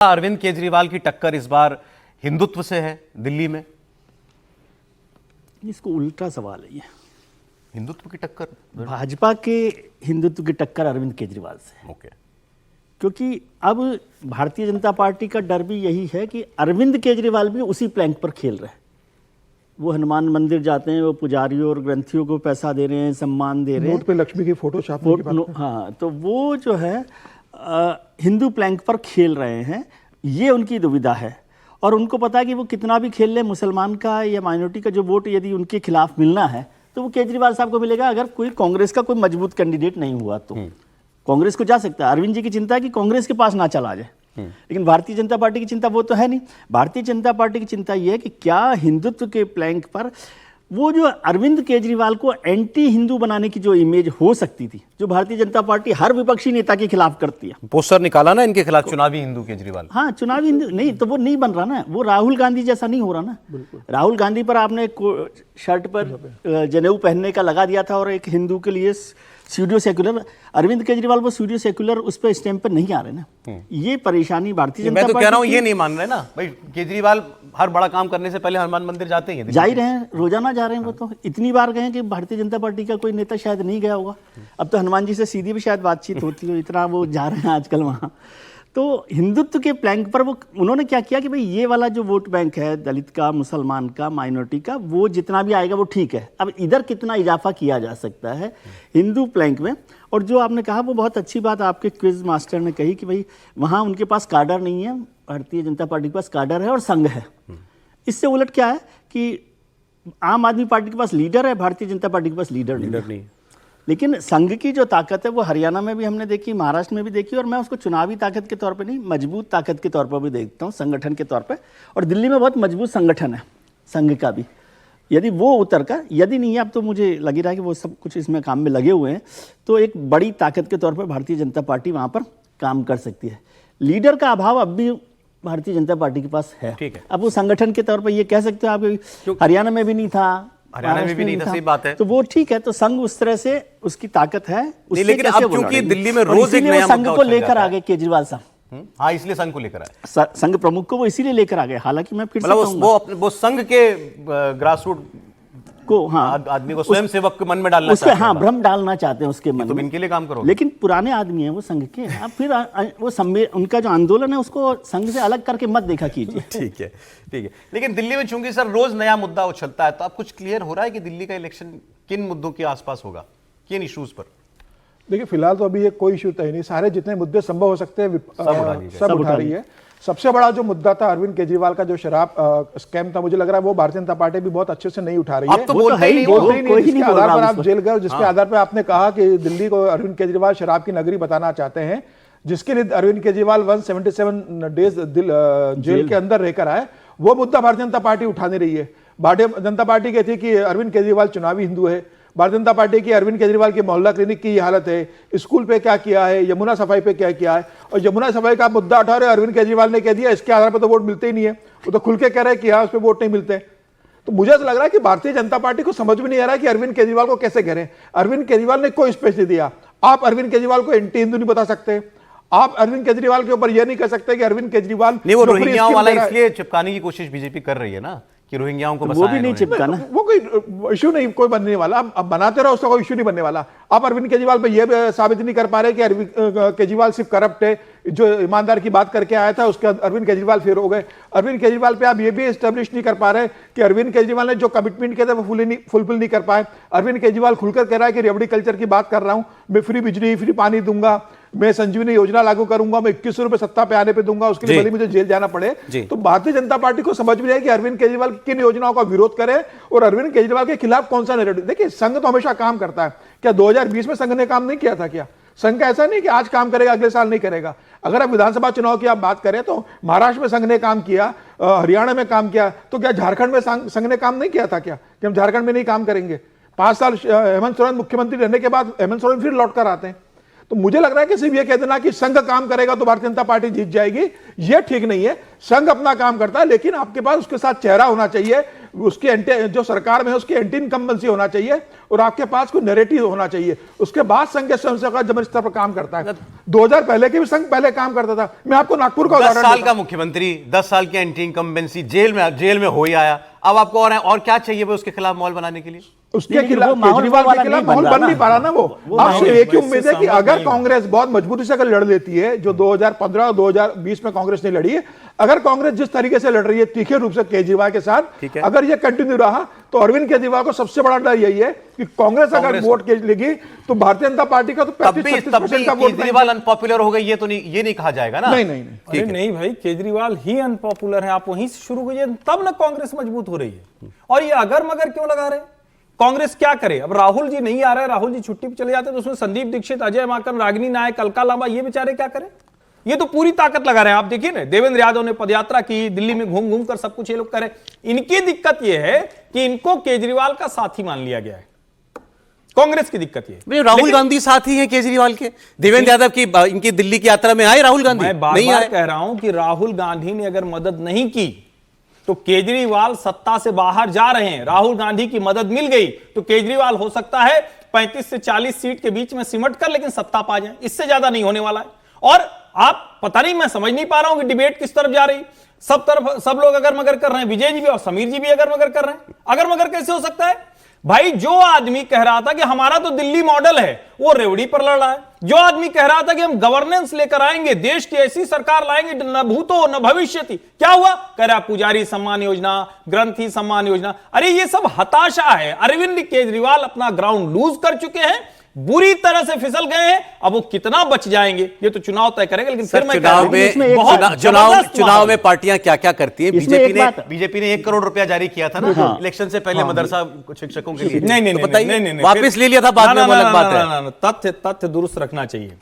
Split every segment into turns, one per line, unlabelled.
अरविंद केजरीवाल की टक्कर इस बार हिंदुत्व से है दिल्ली में?
इसको उल्टा सवाल है ये।
हिंदुत्व की टक्कर
भाजपा के हिंदुत्व की टक्कर अरविंद केजरीवाल से।
ओके।
क्योंकि अब भारतीय जनता पार्टी का डर भी यही है कि अरविंद केजरीवाल भी उसी प्लैंक पर खेल रहे हैं। वो हनुमान मंदिर जाते हैं, वो पुजारियों और ग्रंथियों को पैसा दे रहे हैं, सम्मान दे रहे हैं,
नोट पे लक्ष्मी की फोटो छापने की बात।
हाँ, तो वो जो है हिंदू प्लैंक पर खेल रहे हैं, ये उनकी दुविधा है। और उनको पता है कि वो कितना भी खेल ले, मुसलमान का या माइनॉरिटी का जो वोट यदि उनके खिलाफ मिलना है तो वो केजरीवाल साहब को मिलेगा। अगर कोई कांग्रेस का कोई मजबूत कैंडिडेट नहीं हुआ तो कांग्रेस को जा सकता है। अरविंद जी की चिंता है कि कांग्रेस के पास ना चला जाए, लेकिन भारतीय जनता पार्टी की चिंता वो तो है नहीं। भारतीय जनता पार्टी की चिंता ये है कि क्या हिंदुत्व के प्लैंक पर वो जो अरविंद केजरीवाल को एंटी हिंदू बनाने की जो इमेज हो सकती थी, जो भारतीय जनता पार्टी हर विपक्षी नेता के खिलाफ करती है।
पोस्टर निकाला ना इनके खिलाफ, चुनावी हिंदू केजरीवाल।
हाँ, चुनावी हिंदू नहीं तो वो नहीं बन रहा ना, वो राहुल गांधी जैसा नहीं हो रहा ना। राहुल गांधी पर आपने शर्ट पर जनेऊ पहनने का लगा दिया था और एक हिंदू के लिए सूडो सेक्युलर। अरविंद केजरीवाल वो सूडो सेक्युलर उस पर स्टैंप पर नहीं आ रहे ना। ये परेशानी भारतीय जनता पार्टी।
मैं तो कह रहा हूं ये नहीं मान रहे ना भाई, केजरीवाल हर बड़ा काम करने से पहले हनुमान मंदिर जाते हैं,
जा ही रहे हैं, रोजाना जा रहे हैं। वो तो इतनी बार गए कि भारतीय जनता पार्टी का कोई नेता शायद नहीं गया होगा। अब तो हनुमान जी से सीधी भी शायद बातचीत होती हो, इतना वो जा रहे हैं आजकल वहां। तो हिंदुत्व के प्लैंक पर वो उन्होंने क्या किया कि भाई ये वाला जो वोट बैंक है, दलित का, मुसलमान का, माइनॉरिटी का, वो जितना भी आएगा वो ठीक है। अब इधर कितना इजाफा किया जा सकता है हिंदू प्लैंक में। और जो आपने कहा वो बहुत अच्छी बात आपके क्विज मास्टर ने कही कि भाई वहाँ उनके पास काडर नहीं है, भारतीय जनता पार्टी के पास काडर है और संघ है। इससे उलट क्या है कि आम आदमी पार्टी के पास लीडर है, भारतीय जनता पार्टी के पास लीडर नहीं। लेकिन संघ की जो ताकत है वो हरियाणा में भी हमने देखी, महाराष्ट्र में भी देखी, और मैं उसको चुनावी ताकत के तौर पे नहीं, मजबूत ताकत के तौर पर भी देखता हूँ, संगठन के तौर पे। और दिल्ली में बहुत मजबूत संगठन है संघ का भी। यदि वो उतर का, यदि नहीं है, अब तो मुझे लग रहा है कि वो सब कुछ इसमें काम में लगे हुए हैं, तो एक बड़ी ताकत के तौर पर भारतीय जनता पार्टी वहाँ पर काम कर सकती है। लीडर का अभाव अब भी भारतीय जनता पार्टी के पास है।
ठीक है।
अब वो संगठन के तौर पर ये कह सकते हो आप, हरियाणा में भी नहीं था,
हरियाणा में भी नहीं था, सही बात है।
तो वो ठीक है, तो संघ उस तरह से उसकी ताकत है।
लेकिन अब क्योंकि दिल्ली में रोज एक नया
संघ को लेकर आ गए केजरीवाल साहब।
हाँ, इसलिए संघ को लेकर आए,
संघ प्रमुख को वो इसीलिए लेकर आ गए। हालांकि मैं फिर से
वो संघ के ग्रासरूट
को, हाँ,
आदमी को, स्वयं सेवक के मन में डालना चाहते हैं,
हाँ, भ्रम डालना चाहते हैं उसके मन में।
तो इनके लिए काम करो।
लेकिन पुराने आदमी हैं वो संघ के। अब फिर वो उनका जो आंदोलन है उसको संघ से अलग करके मत देखा कीजिए।
ठीक है, ठीक है। लेकिन दिल्ली में चूंकि सर रोज नया मुद्दा उछलता है, तो अब कुछ क्लियर हो रहा है कि दिल्ली का इलेक्शन किन मुद्दों के आसपास होगा, किन इश्यूज पर?
देखिए, फिलहाल तो अभी ये कोई इश्यू तय नहीं, सारे जितने मुद्दे संभव हो सकते हैं सब उठा रही है। सबसे बड़ा जो मुद्दा था अरविंद केजरीवाल का जो शराब स्कैम था, मुझे लग रहा है वो भारतीय जनता पार्टी भी बहुत अच्छे से नहीं उठा रही है।
तो बोलते ही
नहीं, जिसके आधार पर आप जेल गए, जिसके आधार पर आपने कहा कि दिल्ली को अरविंद केजरीवाल शराब की नगरी बताना चाहते हैं, जिसके लिए अरविंद केजरीवाल 177 डेज जेल के अंदर रहकर आए, वो मुद्दा भारतीय जनता पार्टी उठा नहीं रही है। भारतीय जनता पार्टी कहती है कि अरविंद केजरीवाल चुनावी हिंदू है। भारतीय जनता पार्टी की अरविंद केजरीवाल की मोहल्ला क्लिनिक की हालत है, स्कूल पे क्या किया है, यमुना सफाई पे क्या किया है। और यमुना सफाई का मुद्दा उठा रहे, अरविंद केजरीवाल ने कह दिया इसके आधार पर तो वोट मिलते ही नहीं है। वो तो खुल के कह रहे हैं कि हाँ, उस पर वोट नहीं मिलते। तो मुझे ऐसा लग रहा है कि भारतीय जनता पार्टी को समझ में नहीं आ रहा है कि अरविंद केजरीवाल को कैसे कह रहे हैं। अरविंद केजरीवाल ने कोई स्पेस नहीं दिया। आप अरविंद केजरीवाल को एंटी हिंदू नहीं बता सकते। आप अरविंद केजरीवाल के ऊपर यह नहीं कह सकते कि अरविंद केजरीवाल
नहीं, वो रोहिंग्याओं वाला इसलिए चिपकाने की कोशिश बीजेपी कर रही है ना, कि रोहिंग्याओं को
वो भी नहीं चिपकाना,
वो कोई इश्यू नहीं, कोई बनने वाला। अब बनाते रहो, उसका कोई इश्यू नहीं बनने वाला। आप अरविंद केजरीवाल पे ये साबित नहीं कर पा रहे कि अरविंद केजरीवाल सिर्फ करप्ट है, जो ईमानदार की बात करके आया था उसके अरविंद केजरीवाल फिर हो गए। अरविंद केजरीवाल पे आप ये भी एस्टेब्लिश नहीं कर पा रहे कि अरविंद केजरीवाल ने जो कमिटमेंट किया था वो फुलफिल नहीं कर पाए। अरविंद केजरीवाल खुलकर कह रहा है कि रेवड़ी कल्चर की बात कर रहा हूं, मैं फ्री बिजली, फ्री पानी दूंगा, मैं संजीवनी योजना लागू करूंगा, मैं 21 रुपए सत्ता पे आने पे दूंगा, उसके लिए भले मुझे जेल जाना पड़े। तो भारतीय जनता पार्टी को समझ में है कि अरविंद केजरीवाल किन योजनाओं का विरोध करे और अरविंद केजरीवाल के खिलाफ कौन सा नैरेटिव। देखिए, संघ तो हमेशा काम करता है। क्या 2020 में संघ ने काम नहीं किया था? क्या संघ का ऐसा नहीं कि आज काम करेगा अगले साल नहीं करेगा। अगर आप विधानसभा चुनाव की आप बात करें तो महाराष्ट्र में संघ ने काम किया, हरियाणा में काम किया, तो क्या झारखंड में संघ ने काम नहीं किया था? क्या कि हम झारखंड में नहीं काम करेंगे? 5 साल हेमंत सोरेन मुख्यमंत्री रहने के बाद हेमंत सोरेन फिर लौट कर आते हैं। तो मुझे लग रहा है कि सिर्फ ये कह देना कि संघ काम करेगा तो भारतीय जनता पार्टी जीत जाएगी, ये ठीक नहीं है। संघ अपना काम करता है, लेकिन आपके पास उसके साथ चेहरा होना चाहिए। उसकी जो सरकार में है उसकी एंटी इनकम्बेंसी होना चाहिए और आपके पास कोई नैरेटिव होना चाहिए। उसके बाद संघ के स्वयंसेवक जब इस तरह पर काम करता है। 2000 पहले के भी संघ पहले काम करता था। मैं आपको नागपुर का
10
उदाहरण
साल
देता
का
हूं।
मुख्यमंत्री, 10 साल की एंटी इनकम्बेंसी, जेल में हो ही आया। अब आपको और क्या चाहिए वो उसके खिलाफ माहौल बनाने के लिए?
उसके
लेकिन
खिलाफ
वो माहौल
केजरीवाल
वाला
के खिलाफ
नहीं
माहौल
बन
बन
रहा
नहीं
ना।
पा रहा ना वो।
वो
आपसे
माहौल
एक ही उम्मीद है कि
सहमत
अगर
नहीं हूं।
कांग्रेस बहुत मजबूती से अगर लड़ लेती है, जो 2015 और 2020 में कांग्रेस ने लड़ी है, अगर कांग्रेस जिस तरीके से लड़ रही है तीखे रूप से केजरीवाल के साथ,
ठीक है।
अगर ये कंटिन्यू रहा तो अरविंद केजरीवाल को सबसे बड़ा डर यही है कि कांग्रेस अगर वोट लेगी तो भारतीय जनता पार्टी का तो
तब भी
35-36% का वोट
केजरीवाल अनपॉपुलर हो गई, ये तो नहीं, ये नहीं कहा जाएगा ना।
नहीं।
अरे नहीं भाई, केजरीवाल ही अनपॉपुलर है। आप वहीं से शुरू कीजिए, तब ना कांग्रेस मजबूत हो रही है। और ये अगर मगर क्यों लगा रहे हैं? कांग्रेस क्या करे? अब राहुल जी नहीं आ रहे, राहुल जी छुट्टी पे चले जाते, तो उसमें संदीप दीक्षित, अजय माकन, रागिनी नायक, अलका लांबा, ये बेचारे क्या करें? ये तो पूरी ताकत लगा रहे हैं। आप देखिए ना, देवेंद्र यादव ने पदयात्रा की, दिल्ली में घूम घूम कर सब कुछ ये लोग करें। इनकी दिक्कत ये है कि इनको केजरीवाल का साथी मान लिया गया है। कांग्रेस की दिक्कत ये
नहीं, राहुल गांधी साथी हैं केजरीवाल के। देवेंद्र यादव की इनकी दिल्ली की यात्रा में आए राहुल गांधी?
मैं बार
नहीं
बार
आए।
कह रहा हूं कि राहुल गांधी ने अगर मदद नहीं की तो केजरीवाल सत्ता से बाहर जा रहे हैं। राहुल गांधी की मदद मिल गई तो केजरीवाल हो सकता है 35 से 40 सीट के बीच में सिमट कर लेकिन सत्ता पा जाए। इससे ज्यादा नहीं होने वाला है। और आप पता नहीं, मैं समझ नहीं पा रहा हूं कि डिबेट किस तरफ जा रही। सब तरफ सब लोग अगर मगर कर रहे हैं, विजय जी भी और समीर जी भी अगर मगर कर रहे हैं। अगर मगर कैसे हो सकता है भाई? जो आदमी कह रहा था कि हमारा तो दिल्ली मॉडल है, वो रेवड़ी पर लड़ रहा है। जो आदमी कह रहा था कि हम गवर्नेंस लेकर आएंगे, देश की ऐसी सरकार लाएंगे न भूतो न भविष्यति, क्या हुआ? कह रहा पुजारी सम्मान योजना, ग्रंथी सम्मान योजना। अरे ये सब हताशा है। अरविंद केजरीवाल अपना ग्राउंड लूज कर चुके हैं, बुरी तरह से फिसल गए हैं। अब वो कितना बच जाएंगे ये तो चुनाव तय करेंगे। लेकिन फिर मैं कह रहा हूं कि
इसमें एक
बहुत जबरदस्त
चुनाव
माहौल
में पार्टियां क्या क्या करती है?
इसमें एक बात-
बीजेपी ने 1 करोड़ रुपया जारी किया था ना इलेक्शन से पहले मदरसा शिक्षकों के लिए।
नहीं
तो बताइए,
नहीं,
वापस
फिर-
ले लिया था बाद
ना,
में,
ना,
वो अलग
ना,
बात
ना,
है।
ना, ना, तथ्य दुरुस्त रखना चाहिए।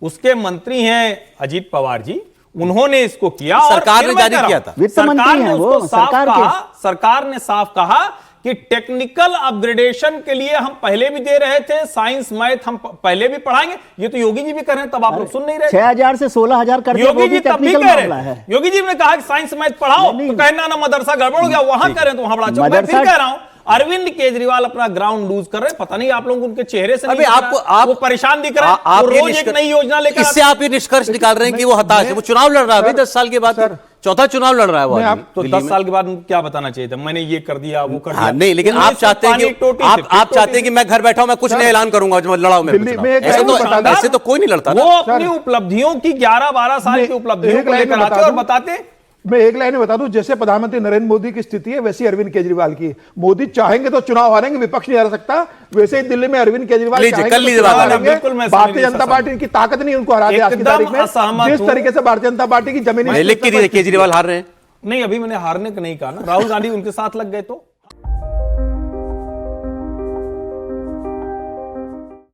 उसके मंत्री हैं अजीत पवार जी, उन्होंने इसको किया और
सरकार
फिर
ने
मैं
जारी
कह रहा
किया
हूं,
था।
वित्त
सरकार
मंत्री
ने
हैं वो,
उसको साफ
सरकार के।
कहा, सरकार ने साफ कहा कि टेक्निकल अपग्रेडेशन के लिए हम पहले भी दे रहे थे, साइंस मैथ हम पहले भी पढ़ाएंगे। ये तो योगी जी भी कर रहे हैं, तब आप लोग सुन नहीं रहे।
6000 से 16000 करके वो
योगी
भी
जी तब भी
टेक्निकल
कह
मामला
रहे
है।
हैं। योगी जी ने कहा कि साइंस मैथ पढ़ाओ,
नहीं,
तो कहना ना मदरसा गड़बड़ हो गया, वहां करें तो वहां बड़ा चौक। मैं फिर
मदरसा-
कह रहा हूं, अरविंद केजरीवाल अपना ग्राउंड लूज कर रहे हैं। पता नहीं आप लोग उनके चेहरे से नहीं
अभी
दिख
आपको
रहा है। वो परेशान दिख रहे हैं। वो
ये
रोज एक
निष्कर्ष-
नई योजना लेकर
इससे आप ये निष्कर्ष निकाल रहे हैं कि वो हताश है। वो चुनाव लड़ रहा है अभी 10 साल के बाद, चौथा चुनाव लड़ रहा है वो
मैं
आदमी
तो
दिल्ली
10
में।
साल के बाद उनको क्या बताना चाहिए था? मैंने ये कर दिया, वो कर दिया।
हाँ, नहीं, लेकिन
उन्नीस
आप चाहते हैं
पानी
कि
टोटी
आप
से,
आप
टोटी
चाहते हैं कि मैं घर बैठा हूं, मैं कुछ नहीं ऐलान करूंगा जब लड़ाऊं मैं
दिल्ली
चुनाव।
में एक
ऐसे
लाइन बता दें।
ऐसे तो कोई नहीं लड़ता
वो
ना।
अपनी उपलब्धियों की 11-12 साल
मैं
की उपलब्धियों
एक
को
लाइन में
लेकर आते
बता
और
दूं।
बताते
मैं एक लाइन में बता दूं, जैसे प्रधानमंत्री नरेंद्र मोदी की स्थिति है वैसी अरविंद केजरीवाल की। मोदी चाहेंगे तो चुनाव हारेंगे, विपक्ष नहीं हार सकता। वैसे ही दिल्ली में अरविंद केजरीवाल
लीजिए,
चाहेंगे
कर
तो
लीजिए
चुनाव
बात।
हारेंगे।
बिल्कुल मैं
भारतीय
समझ
जनता
नहीं
पार्टी की ताकत नहीं उनको हरा दे आज की
एकदम
तारीख में।
असहमत
जिस
हूं।
तरीके से भारतीय जनता पार्टी की जमीनी
लिख के दीजिए केजरीवाल हार रहे हैं।
नहीं, अभी मैंने हारने का नहीं कहा ना। राहुल गांधी उनके साथ लग गए तो